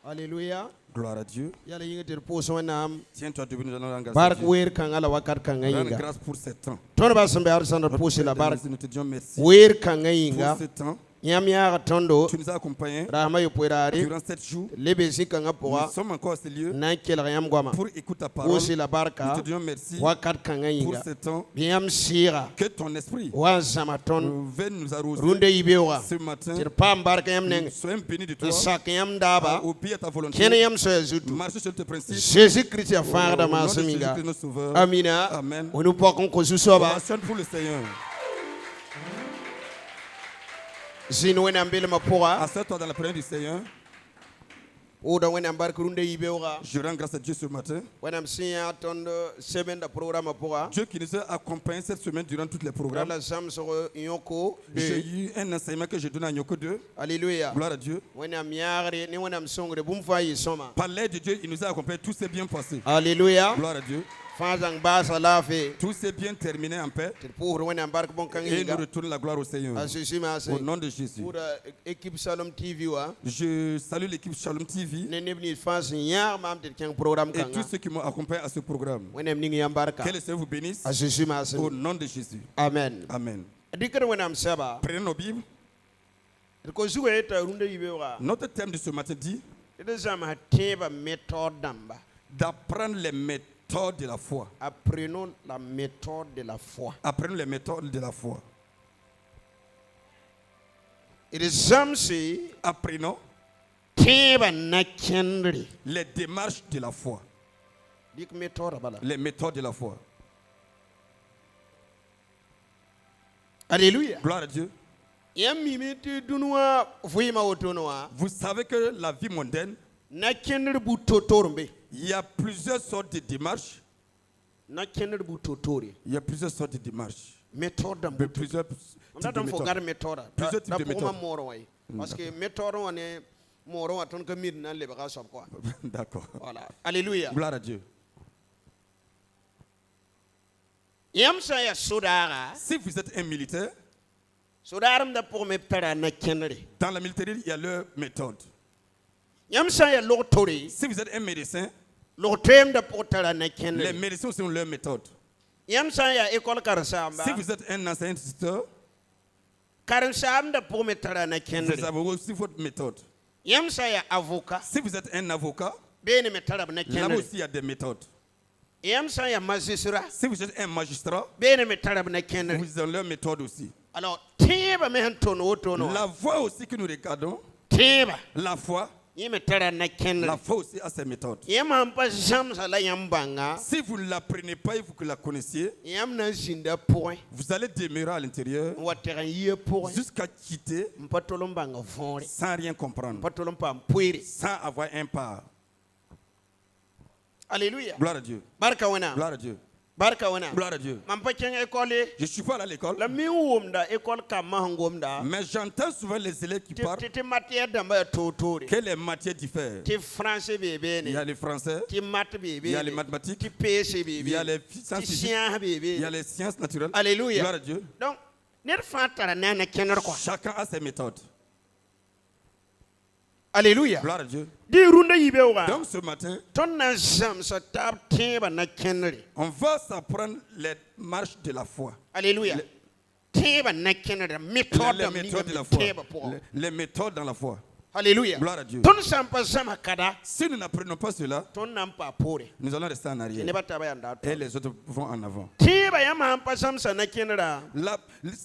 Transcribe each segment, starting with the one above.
Alléluia. Gloire à Dieu. Tiens-toi debout, nous allons rendre grâce pour ce temps. Nous te disons merci pour ce temps. Tu nous as accompagnés durant 7 jours. Nous sommes encore à ce lieu pour écouter ta parole. Nous te disons merci pour ce temps. Que ton esprit vienne nous arroser ce matin. Soyons bénis de toi. Obéis à ta volonté. Marche sur tes principes. Jésus-Christ a Au nom de Jésus-Christ, notre Sauveur. Amen. Nous pouvons pour le Seigneur. Assure-toi dans la prière du Seigneur. Je rends grâce à Dieu ce matin. Dieu qui nous a accompagnés cette semaine durant tous les programmes. J'ai eu un enseignement que j'ai donné à Nyoko 2. Alléluia. Gloire à Dieu. Par l'aide de Dieu, il nous a accompagnés. Tout s'est bien passé. Alléluia. Gloire à Dieu. Tout s'est bien terminé en paix. Et nous retournons la gloire au Seigneur. Au nom de Jésus. Je salue l'équipe Shalom TV. Et tous ceux qui m'ont accompagné à ce programme. Que le Seigneur vous bénisse. Au nom de Jésus. Amen. Amen. Prenez nos Bibles. Notre thème de ce matin dit d'apprendre les méthodes de la foi. Apprenons la méthode de la foi. Apprenons les méthodes de la foi. Apprenons les démarches de la foi. Les méthodes de la foi. Alléluia. Gloire à Dieu. Vous savez que la vie mondaine, il y a plusieurs sortes de démarches. Il y a plusieurs sortes de démarches. Plusieurs types de méthodes. Plusieurs types de méthodes. Parce que méthode, on est mort, on que d'accord. Voilà. Alléluia. Gloire à Dieu. Si vous êtes un militaire, dans la militaire, il y a leur méthode. Si vous êtes un médecin, les médecins ont leur méthode. Si vous êtes un enseignant instituteur, vous avez aussi votre méthode. Si vous êtes un avocat, là aussi il y a des méthodes. Si vous êtes un magistrat, vous avez leur méthode aussi. Alors, la foi aussi que nous regardons, la foi aussi a ses méthodes. Si vous ne l'apprenez pas et vous que la connaissiez, vous allez demeurer à l'intérieur jusqu'à quitter sans rien comprendre, sans avoir un pas. Alléluia. Gloire à Dieu. Gloire à Dieu. Gloire à Dieu. Je suis pas à l'école. Mais j'entends souvent les élèves qui parlent que les matières diffèrent. Il y a les français, il y a les mathématiques, il y a les sciences physiques, il y a les sciences naturelles. Alléluia. Gloire à Dieu. Donc, chacun a ses méthodes. Alléluia. Gloire à Dieu. Donc ce matin, on va s'apprendre les marches de la foi. Alléluia. Les méthodes de la foi. Les méthodes dans la foi. Alléluia. Gloire à Dieu. Si nous n'apprenons pas cela, nous allons rester en arrière. Et les autres vont en avant.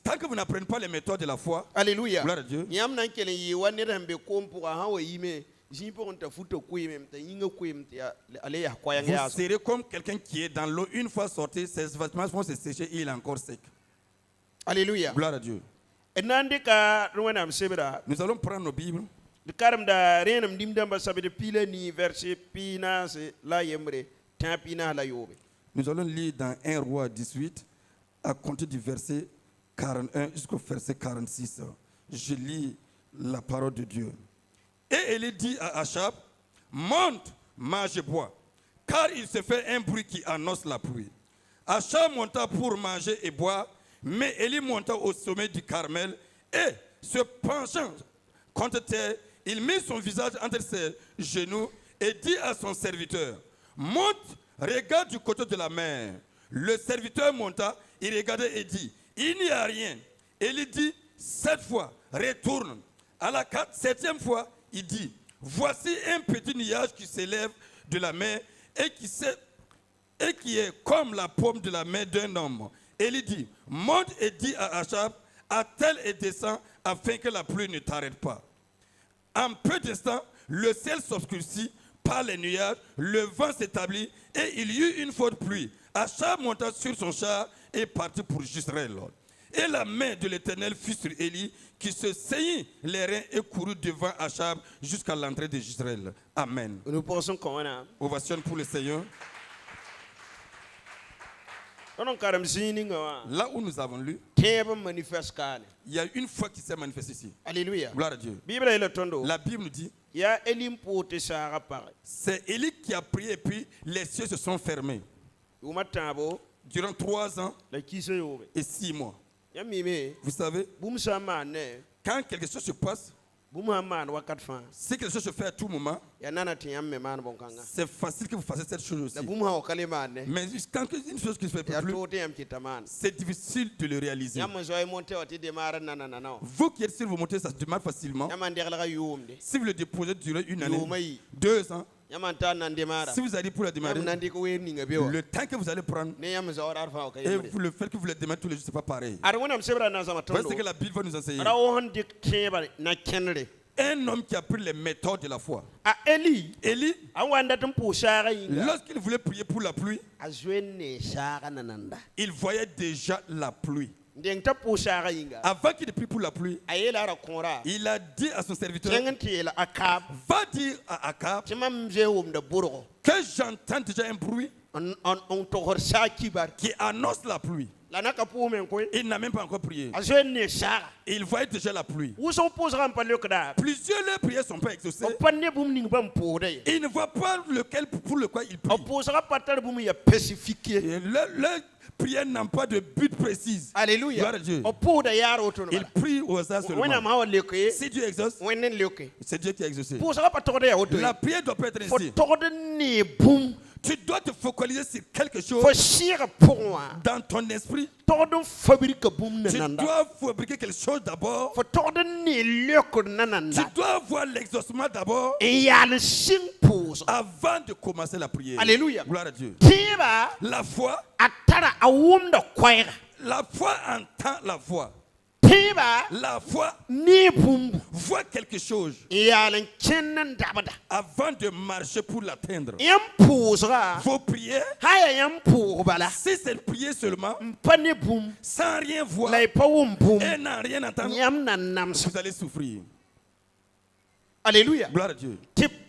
Tant que vous n'apprenez pas les méthodes de la foi, Alléluia. Gloire à Dieu. Vous serez comme quelqu'un qui est dans l'eau. Une fois sorti, ses vêtements vont se sécher et il est encore sec. Alléluia. Gloire à Dieu. Nous allons prendre nos Bibles. Nous allons lire dans 1 Roi 18 à compter du verset 41 jusqu'au verset 46. Je lis la parole de Dieu. Et Élie dit à Achab, monte, mange et bois, car il se fait un bruit qui annonce la pluie. Achab monta pour manger et boire, mais Élie monta au sommet du Carmel et, se penchant contre terre, il mit son visage entre ses genoux et dit à son serviteur, monte, regarde du côté de la mer. Le serviteur monta, il regardait et dit, il n'y a rien. Élie dit, 7 fois, retourne. À la 7e fois, il dit, voici un petit nuage qui s'élève de la mer et qui est comme la paume de la main d'un homme. Élie dit, monte et dit à Achab, attelle et descend afin que la pluie ne t'arrête pas. En peu d'instants, le ciel s'obscurcit par les nuages, le vent s'établit et il y eut une forte pluie. Achab monta sur son char et partit pour Jezreel. Et la main de l'Éternel fut sur Élie, qui se saignit les reins et courut devant Achab jusqu'à l'entrée de Jezreel. Amen. Nous pensons qu'on a. Ovation pour le Seigneur. Là où nous avons lu, il y a une fois qui s'est manifesté ici. Alléluia. Gloire à Dieu. La Bible nous dit, c'est Élie qui a prié et puis les cieux se sont fermés. Durant 3 ans et 6 mois. Vous savez, quand quelque chose se passe, si quelque chose se fait à tout moment, c'est facile que vous fassiez cette chose aussi. Mais quand une chose qui ne se fait plus, c'est difficile de le réaliser. Vous qui êtes sûr, vous montez, ça se démarre facilement. Si vous le déposez durant 1 année, 2 ans, si vous allez pour la démarrer, le temps que vous allez prendre et le fait que vous le démarrez tous les jours, ce n'est pas pareil. Voici ce que la Bible va nous enseigner. Un homme qui a pris les méthodes de la foi. Élie, lorsqu'il voulait prier pour la pluie, il voyait déjà la pluie. Avant qu'il ne prie pour la pluie, il a dit à son serviteur, va dire à Akab que j'entends déjà un bruit qui annonce la pluie. Il n'a même pas encore prié. Il voyait déjà la pluie. Plusieurs leurs prières ne sont pas exaucées. Il ne voit pas lequel pour lequel il prie. Leurs prières n'ont pas de but précis. Alléluia. Gloire à Dieu. Il prie au hasard seulement. Si Dieu exauce, c'est Dieu qui a exaucé. La prière doit pas être ainsi. Tu dois te focaliser sur quelque chose dans ton esprit. Tu dois fabriquer quelque chose d'abord. Tu dois voir l'exaucement d'abord avant de commencer la prière. Alléluia. Gloire à Dieu. La foi entend la voix. La foi voit quelque chose avant de marcher pour l'atteindre. Vos prières, si c'est prier seulement, sans rien voir et n'a rien entendre, vous allez souffrir. Alléluia. Gloire à Dieu.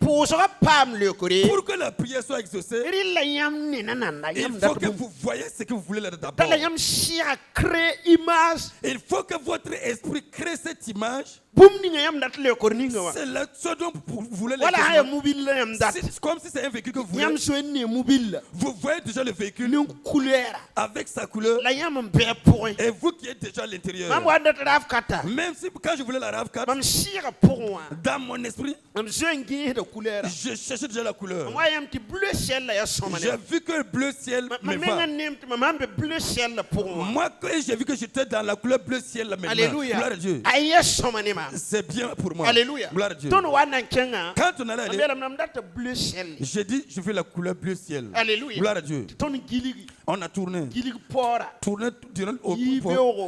Pour que la prière soit exaucée, il faut que vous voyez ce que vous voulez là d'abord. Il faut que votre esprit crée cette image. C'est ce dont vous voulez c'est comme si c'est un véhicule que vous voulez. Vous voyez déjà le véhicule avec sa couleur. Et vous qui êtes déjà à l'intérieur. Même si quand je voulais la RAV4, dans mon esprit, je cherchais déjà la couleur. J'ai vu que le bleu ciel me va. Moi, j'ai vu que j'étais dans la couleur bleu ciel maintenant. Alléluia. Gloire à Dieu. C'est bien pour moi. Alléluia. Gloire à Dieu. Quand on allait aller, j'ai dit, je veux la couleur bleu ciel. Alléluia. Gloire à Dieu. On a tourné durant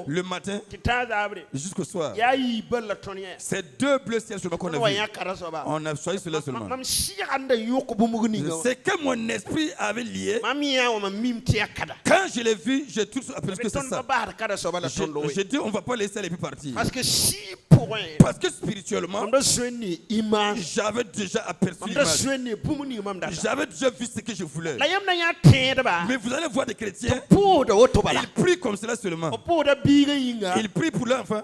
le matin jusqu'au soir. C'est 2 bleus ciel seulement qu'on a vu. On a choisi cela seulement. C'est que mon esprit avait lié. Quand je l'ai vu, j'ai tout appris que c'est ça. J'ai dit, on ne va pas laisser les puis partir. Parce que spirituellement, j'avais déjà aperçu l'image. J'avais déjà vu ce que je voulais. Mais vous allez voir des chrétiens, ils prient comme cela seulement. Ils prient pour l'enfant,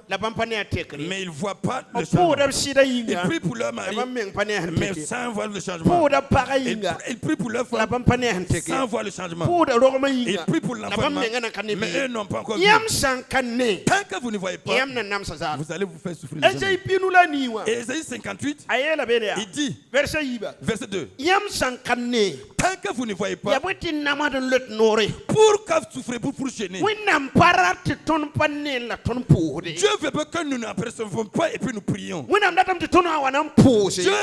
mais ils ne voient pas le changement. Ils prient pour leur mari, mais sans voir le changement. Ils prient pour leur femme, sans voir le changement. Ils prient pour l'enfant, mais eux n'ont pas encore vu. Tant que vous ne voyez pas, vous allez vous faire souffrir. souffrir les hommes. Et Ésaïe 58, il dit, verset 2, tant que vous ne voyez pas, pour que vous souffrez, pour gêner, Dieu veut que nous n'apercevons pas et puis nous prions. Dieu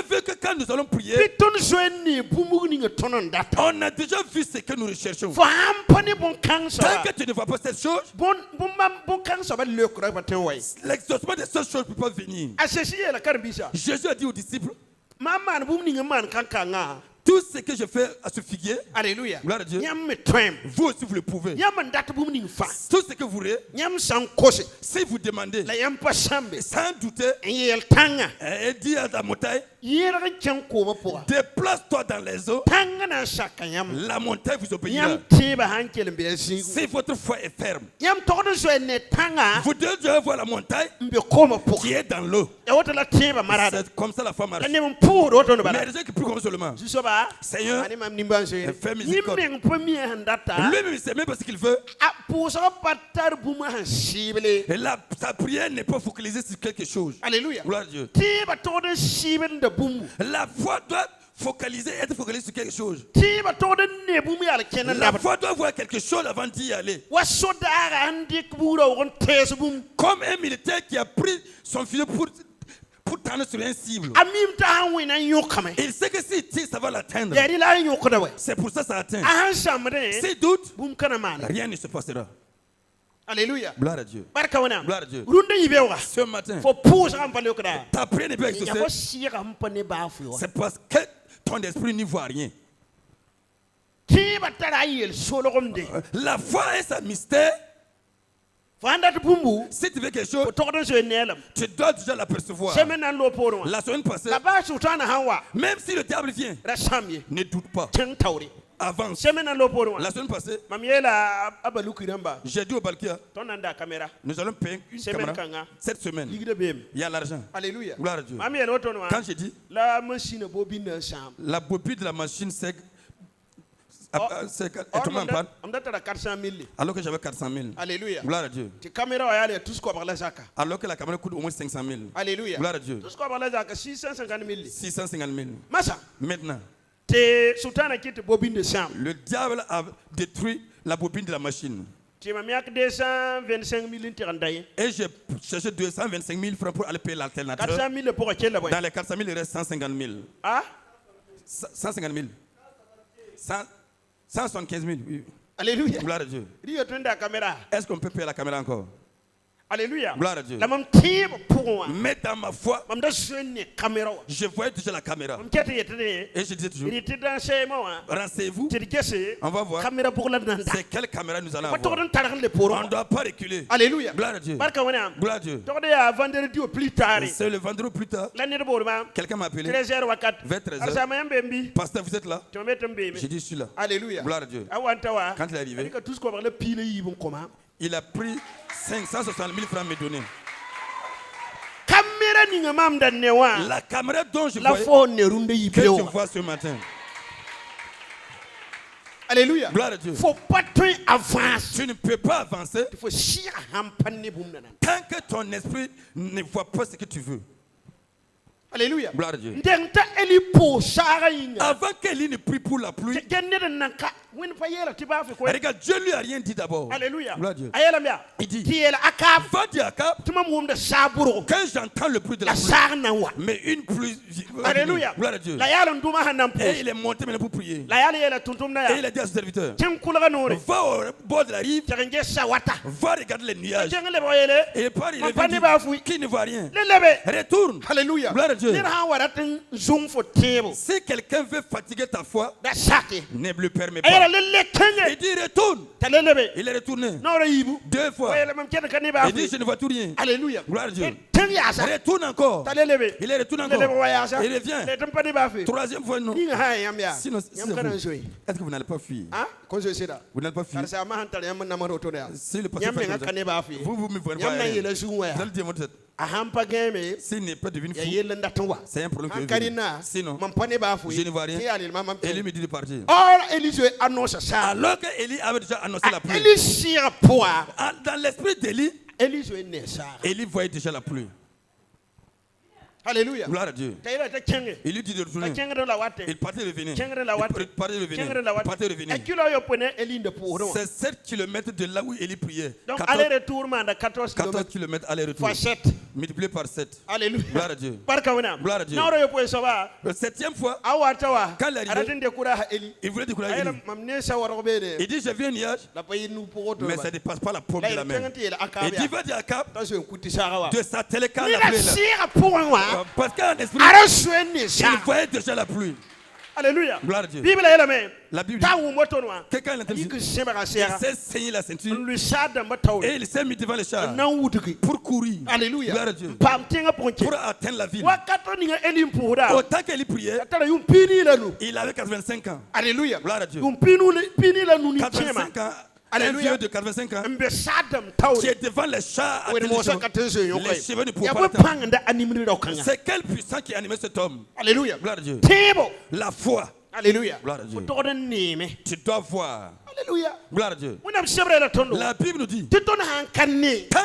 veut que quand nous allons prier, on a déjà vu ce que nous recherchons. Tant que tu ne vois pas cette chose, l'exaucement de cette chose ne peut pas venir. Jésus a dit aux disciples, tout ce que je fais à ce figuier, alléluia, gloire à Dieu, vous aussi vous le pouvez. Tout ce que vous voulez, si vous demandez, sans douter, et dit à la montagne, déplace-toi dans les eaux, la montagne vous obéira. Si votre foi est ferme, vous devez voir la montagne qui est dans l'eau. C'est comme ça la foi marche. Mais les gens qui prient comme seulement, Seigneur, fais miséricorde. Lui-même, c'est même parce qu'il veut. Et là, sa prière n'est pas focalisée sur quelque chose. Alléluia. Gloire à Dieu. La foi doit être focalisée sur quelque chose. La foi doit voir quelque chose avant d'y aller. Comme un militaire qui a pris son fusil pour tendre sur un cible. Il sait que s'il tire, ça va l'atteindre. C'est pour ça que ça atteint. S'il doute, rien ne se passera. Alléluia. Gloire à Dieu. Gloire à Dieu. Ce matin, ta prière n'est pas exaucée. C'est parce que ton esprit n'y voit rien. La foi est un mystère. Si tu veux quelque chose, tu dois déjà l'apercevoir. La semaine passée, même si le diable vient, ne doute pas. Avance. La semaine passée, j'ai dit au Balkia, nous allons payer une caméra cette semaine. Il y a l'argent. Alléluia. Gloire à Dieu. Quand j'ai dit, la bobine de la machine, c'est tombé en panne. Alors que j'avais 400 000. Alléluia. Gloire à Dieu. Alors que la caméra coûte au moins 500 000. Alléluia. Gloire à Dieu. 650 000. 650 000. Maintenant, le diable a détruit la bobine de la machine. Et j'ai cherché 225 000 francs pour aller payer l'alternateur. Dans les 400 000, il reste 150 000. 150 000. 175 000. Oui. Alléluia. Gloire à Dieu. Est-ce qu'on peut payer la caméra encore? Alléluia. Gloire à Dieu. Mais dans ma foi, je voyais déjà la caméra. Et je disais toujours, renseignez-vous, on va voir c'est quelle caméra nous allons avoir. On ne doit pas reculer. Alléluia. Gloire à Dieu. Gloire à Dieu. C'est le vendredi au plus tard. Quelqu'un m'a appelé vers 13h. Pasteur, vous êtes là? J'ai dit, je suis là. Alléluia. Gloire à Dieu. Quand il est arrivé, il a pris 560 000 francs à me donner. La caméra dont je voyais, que tu vois ce matin. Alléluia. Gloire à Dieu. Tu ne peux pas avancer tant que ton esprit ne voit pas ce que tu veux. Alléluia. Gloire à Dieu. Avant qu'Élie ne prie pour la pluie, regarde, Dieu lui a rien dit d'abord. Alléluia. Gloire à Dieu. Il dit, va dire à Akab, quand j'entends le bruit de la pluie, mais une pluie. Alléluia. Gloire à Dieu. Et il est monté maintenant pour prier. Et il a dit à ses serviteurs, va au bord de la rive, va regarder les nuages. Et pas il dit, qui ne voit rien. Retourne. Alléluia. Gloire à Dieu. Si quelqu'un veut fatiguer ta foi, ne le permet pas. Il dit retourne. Il est retourné 2 fois. Il dit je ne vois tout rien. Alléluia. Gloire à Dieu. Retourne encore. Il est retourné encore. Il revient. 3e fois non. Sinon, est-ce que vous n'allez pas fuir? Vous n'allez pas fuir. Si le pasteur fait vous me voyez pas. Vous allez dire votre tête. S'il n'est pas devenu fou, c'est un problème que sinon, je ne vois rien. Et lui me dit de partir. Alors qu'Élie avait déjà annoncé la pluie. Dans l'esprit d'Élie, Élie voyait déjà la pluie. Alléluia. Gloire à Dieu. Il lui dit de retourner. Il partait de venir. Il partait de venir. Il partait de venir. C'est 7 km de là où Élie priait. Donc, aller-retour, 14 km aller-retour. Multiplié par 7. Alléluia. Gloire à Dieu. Gloire à Dieu. La 7e fois, quand il est arrivé, il voulait décourager Élie. Il dit, j'ai vu un nuage, mais ça ne dépasse pas la paume de la main. Il dit, va dire à Cap de sa télécam la pluie. Parce qu'en esprit, il voyait déjà la pluie. Alléluia. Gloire à Dieu. La Bible dit, quelqu'un il s'est saigné la ceinture et il s'est mis devant le char pour courir. Alléluia. Gloire à Dieu. Pour atteindre la ville. Autant qu'Élie priait, il avait 85 ans. Alléluia. Gloire à Dieu. 85 ans. Un vieux de 85 ans qui est devant les chars à télévision. Les cheveux ne pouvaient pas l'atteindre. C'est quel puissant qui a animé cet homme? Alléluia. Gloire à Dieu. La foi. Alléluia. Gloire à Dieu. Tu dois voir. Alléluia. Gloire à Dieu. La Bible nous dit, tant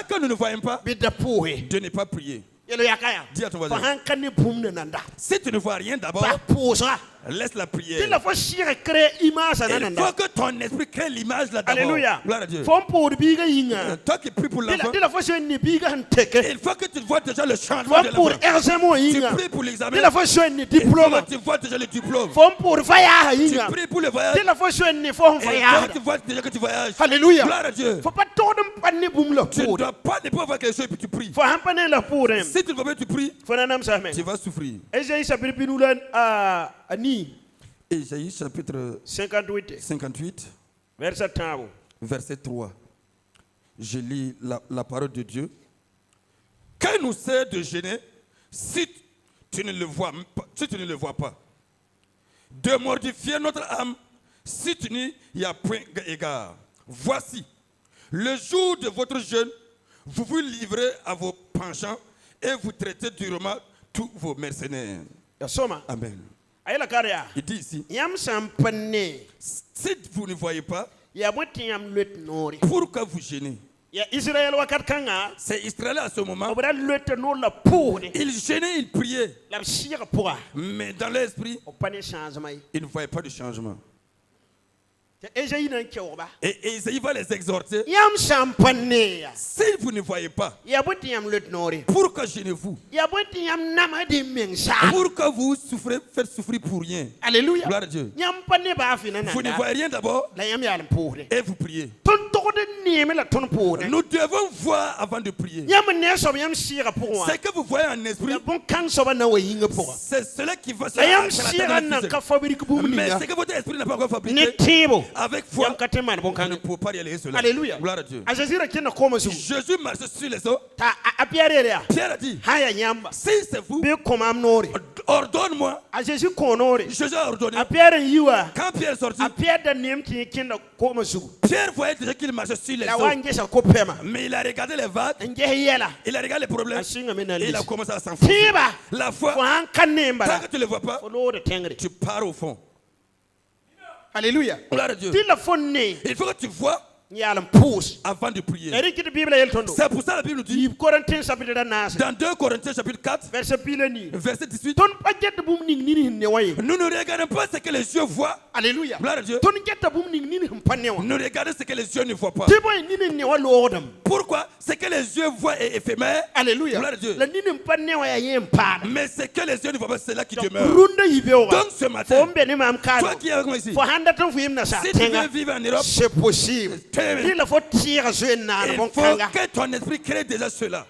que nous ne voyons pas, de ne pas prier. Dis à ton voisin, si tu ne vois rien d'abord, laisse la prière. Il faut que ton esprit crée l'image là d'abord. Alléluia. Gloire à Dieu. Toi qui pries pour l'enfant, il faut que tu vois déjà le changement de l'enfant. Tu pries pour l'examen, il faut que tu vois déjà le diplôme. Tu pries pour le voyage, il faut que tu vois déjà que tu voyages. Alléluia. Gloire à Dieu. Tu ne dois pas ne pas voir quelque chose et puis tu pries. Si tu ne vois pas, tu pries, tu vas souffrir. Ésaïe chapitre 58, verset 3. Je lis la parole de Dieu. Que nous sert de gêner si tu ne le vois pas, de mortifier notre âme si tu n'y as point égard. Voici, le jour de votre jeûne, vous vous livrez à vos penchants et vous traitez durement tous vos mercenaires. Amen. Il dit ici, si vous ne voyez pas, pourquoi vous gênez? C'est Israël à ce moment. Il gênait, il priait. Mais dans l'esprit, il ne voyait pas de changement. Et Ésaïe va les exhorter. Si vous ne voyez pas, pourquoi gênez-vous? Pourquoi vous faites souffrir pour rien? Alléluia. Gloire à Dieu. Vous ne voyez rien d'abord et vous priez. Nous devons voir avant de prier. Ce que vous voyez en esprit, c'est cela qui va se faire. Mais ce que votre esprit n'a pas encore fabriqué, avec foi, vous ne pouvez pas réaliser cela. Alléluia. Gloire à Dieu. Jésus marchait sur les eaux. Pierre a dit, si c'est vous, ordonne-moi. Jésus a ordonné. Quand Pierre est sorti, Pierre voyait déjà qu'il marchait sur les eaux. Mais il a regardé les vagues, il a regardé les problèmes, et il a commencé à s'enfoncer. La foi, tant que tu ne le vois pas, tu pars au fond. Alléluia. Gloire à Dieu. Il faut que tu vois avant de prier. C'est pour ça que la Bible nous dit dans 2 Corinthiens chapitre 4 verset 18, nous ne regardons pas ce que les yeux voient. Alléluia. Gloire à Dieu. Nous regardons ce que les yeux ne voient pas. Pourquoi? Ce que les yeux voient est éphémère. Alléluia. Gloire à Dieu. Mais ce que les yeux ne voient pas, c'est là qui demeure. Donc ce matin, toi qui es avec moi ici, si tu veux vivre en Europe, c'est possible. Il faut que ton esprit crée déjà cela.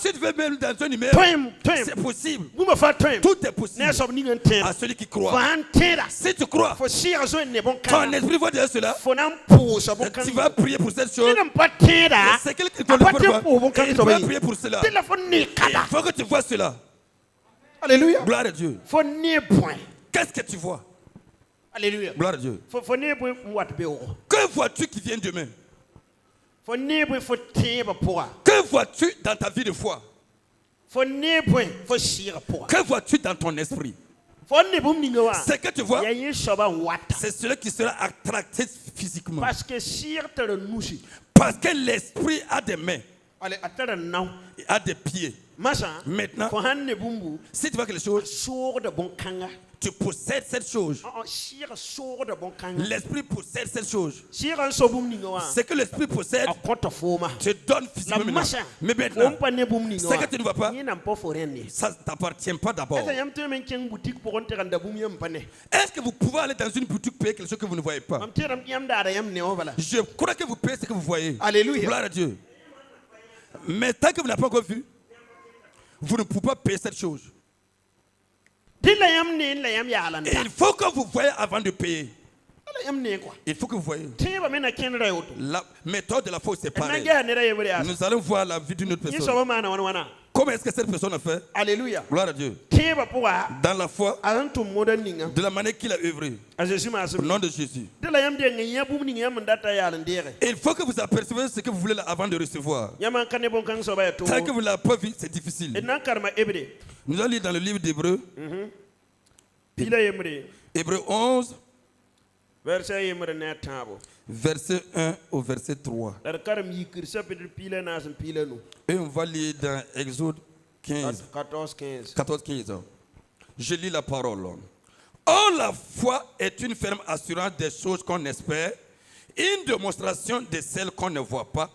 Si tu veux même dans un numéro, c'est possible. Tout est possible à celui qui croit. Si tu crois, ton esprit voit déjà cela. Tu vas prier pour cette chose. C'est quelqu'un qui te le tu vas prier pour cela. Il faut que tu vois cela. Alléluia. Gloire à Dieu. Qu'est-ce que tu vois? Alléluia. Gloire à Dieu. Que vois-tu qui vient demain? Que vois-tu dans ta vie de foi? Que vois-tu dans ton esprit? Ce que tu vois, c'est celui qui sera attractif physiquement. Parce que l'esprit a des mains, a des pieds. Maintenant, si tu vois quelque chose, tu possèdes cette chose. L'esprit possède cette chose. Ce que l'esprit possède te donne physiquement. Mais maintenant, ce que tu ne vois pas, ça ne t'appartient pas d'abord. Est-ce que vous pouvez aller dans une boutique payer quelque chose que vous ne voyez pas? Je crois que vous payez ce que vous voyez. Alléluia. Gloire à Dieu. Mais tant que vous n'avez pas encore vu, vous ne pouvez pas payer cette chose. Il faut que vous voyez avant de payer. Il faut que vous voyez. La méthode de la foi, c'est pareil. Nous allons voir la vie d'une autre personne. Comment est-ce que cette personne a fait? Alléluia. Gloire à Dieu. Dans la foi, de la manière qu'il a œuvré. Au nom de Jésus. Il faut que vous aperceviez ce que vous voulez avant de recevoir. Tant que vous ne l'avez pas vu, c'est difficile. Nous allons lire dans le livre d'Hébreux. Hébreux 11. Verset 1 au verset 3. Et on va lire dans Exode 14-15. Je lis la parole. Or, la foi est une ferme assurance des choses qu'on espère, une démonstration de celles qu'on ne voit pas.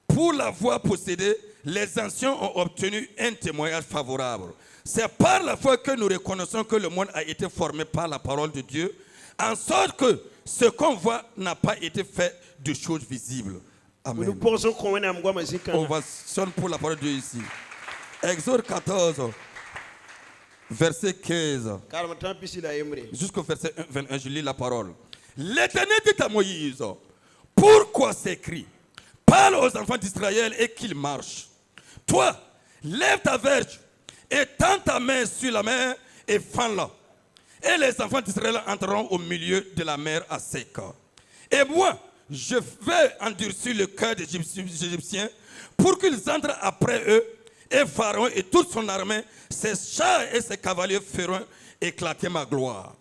Pour l'avoir possédée, les anciens ont obtenu un témoignage favorable. C'est par la foi que nous reconnaissons que le monde a été formé par la parole de Dieu, en sorte que ce qu'on voit n'a pas été fait de choses visibles. Amen. On va sonner pour la parole de Dieu ici. Exode 14, verset 15. Jusqu'au verset 21, je lis la parole. L'Éternel dit à Moïse, pourquoi s'écrit, parle aux enfants d'Israël et qu'ils marchent. Toi, lève ta verge et tends ta main sur la mer et fends-la. Et les enfants d'Israël entreront au milieu de la mer à sec. Et moi, je vais endurcir le cœur des Égyptiens pour qu'ils entrent après eux. Et Pharaon et toute son armée, ses chars et ses cavaliers feront éclater ma gloire.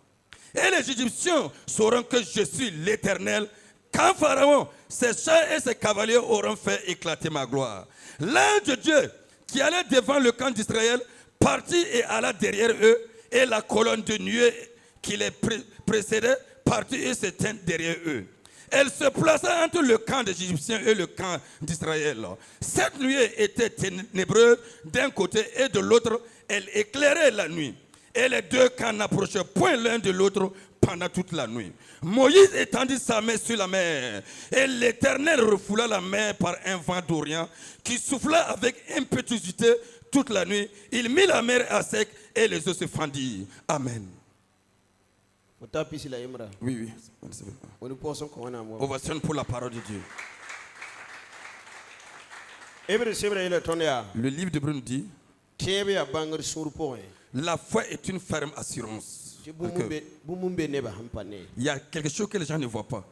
Et les Égyptiens sauront que je suis l'Éternel quand Pharaon, ses chars et ses cavaliers auront fait éclater ma gloire. L'ange de Dieu qui allait devant le camp d'Israël partit et alla derrière eux. Et la colonne de nuée qui les précédait partit et s'éteint derrière eux. Elle se plaça entre le camp des Égyptiens et le camp d'Israël. Cette nuée était ténébreuse d'un côté et de l'autre, elle éclairait la nuit. Et les deux camps n'approchaient point l'un de l'autre pendant toute la nuit. Moïse étendit sa main sur la mer, et l'Éternel refoula la mer par un vent d'Orient qui souffla avec impétuosité toute la nuit. Il mit la mer à sec et les eaux se fendirent. Amen. Oui. On va sonner pour la parole de Dieu. Le livre d'Hébreux nous dit, la foi est une ferme assurance. Il y a quelque chose que les gens ne voient pas.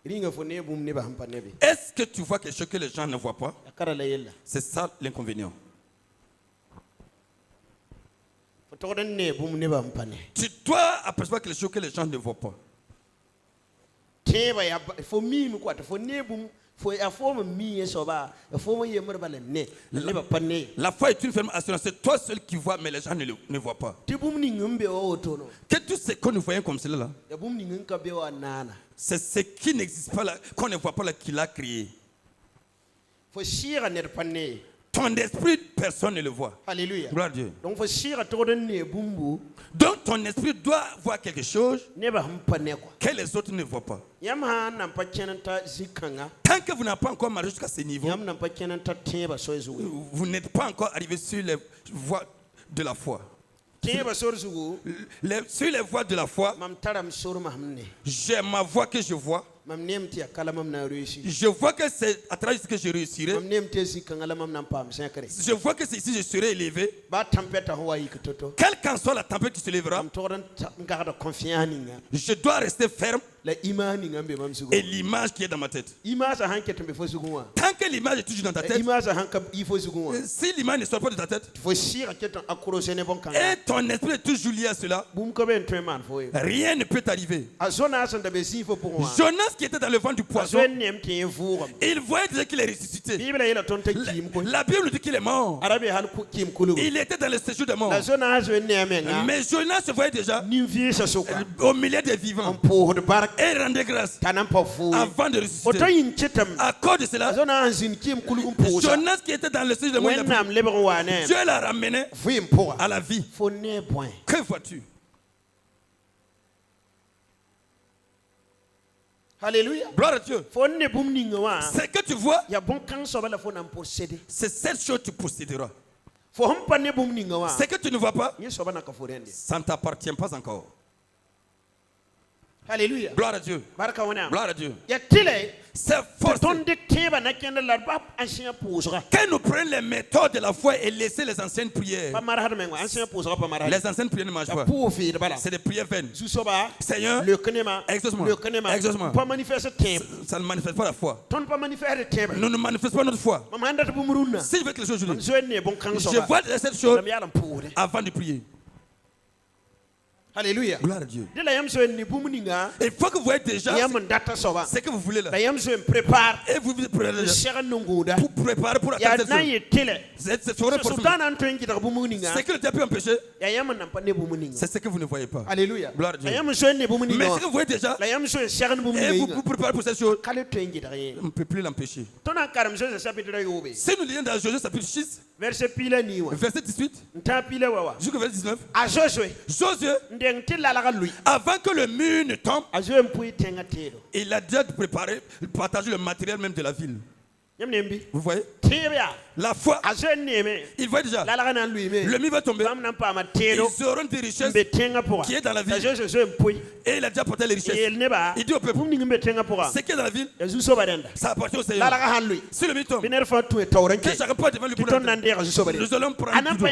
Est-ce que tu vois quelque chose que les gens ne voient pas? C'est ça l'inconvénient. Tu dois apercevoir quelque chose que les gens ne voient pas. La foi est une ferme assurance. C'est toi seul qui vois, mais les gens ne voient pas. Que tout ce que nous voyons comme cela, c'est ce qui n'existe pas là, qu'on ne voit pas là, qu'il a créé. Ton esprit, personne ne le voit. Alléluia. Gloire à Dieu. Donc ton esprit doit voir quelque chose que les autres ne voient pas. Tant que vous n'avez pas encore marché jusqu'à ce niveau, vous n'êtes pas encore arrivé sur les voies de la foi. Sur les voies de la foi, j'ai ma voix que je vois. Je vois que c'est à travers ce que je réussirai. Je vois que c'est ici que je serai élevé. Quelle qu'en soit la tempête qui se lèvera, je dois rester ferme. et l'image qui est dans ma tête. Tant que l'image est toujours dans ta tête, si l'image ne sort pas de ta tête, et ton esprit est toujours lié à cela, rien ne peut t'arriver. Jonas qui était dans le ventre du poisson, il voyait déjà qu'il est ressuscité. La Bible nous dit qu'il est mort. Il était dans le séjour des morts. Mais Jonas se voyait déjà au milieu des vivants et rendait grâce avant de ressusciter. À cause de cela, Jonas qui était dans le séjour des morts, Dieu l'a ramené à la vie. Que vois-tu? Alléluia. Gloire à Dieu. Ce que tu vois, c'est cette chose que tu posséderas. Ce que tu ne vois pas, ça ne t'appartient pas encore. Alléluia. Gloire à Dieu. Gloire à Dieu. C'est forcé. Que nous prenions les méthodes de la foi et laisser les anciennes prières. Les anciennes prières ne marchent pas. C'est des prières vaines. Seigneur, exauce-moi. Exauce-moi. Ça ne manifeste pas la foi. Nous ne manifestons pas notre foi. Si je veux que les choses aujourd'hui, je vois cette chose avant de prier. Alléluia. Gloire à Dieu. Il faut que vous voyez déjà ce que vous voulez là. Et vous vous préparez pour préparer pour attendre cette chose. Ce que le diable peut empêcher, c'est ce que vous ne voyez pas. Alléluia. Gloire à Dieu. Mais ce que vous voyez déjà, et vous vous préparez pour cette chose, on ne peut plus l'empêcher. Si nous lisons dans Josué chapitre 6, verset 18 jusqu'au verset 19, Josué, avant que le mur ne tombe, il a déjà préparé, partagé le matériel même de la ville. Vous voyez? La foi, il voit déjà, le mur va tomber, ils auront des richesses qui est dans la ville, et il a déjà porté les richesses. Il dit au peuple, ce qui est dans la ville, ça appartient au Seigneur. Si le mur tombe, que chacun peut devant lui pour nous allons prendre du dos.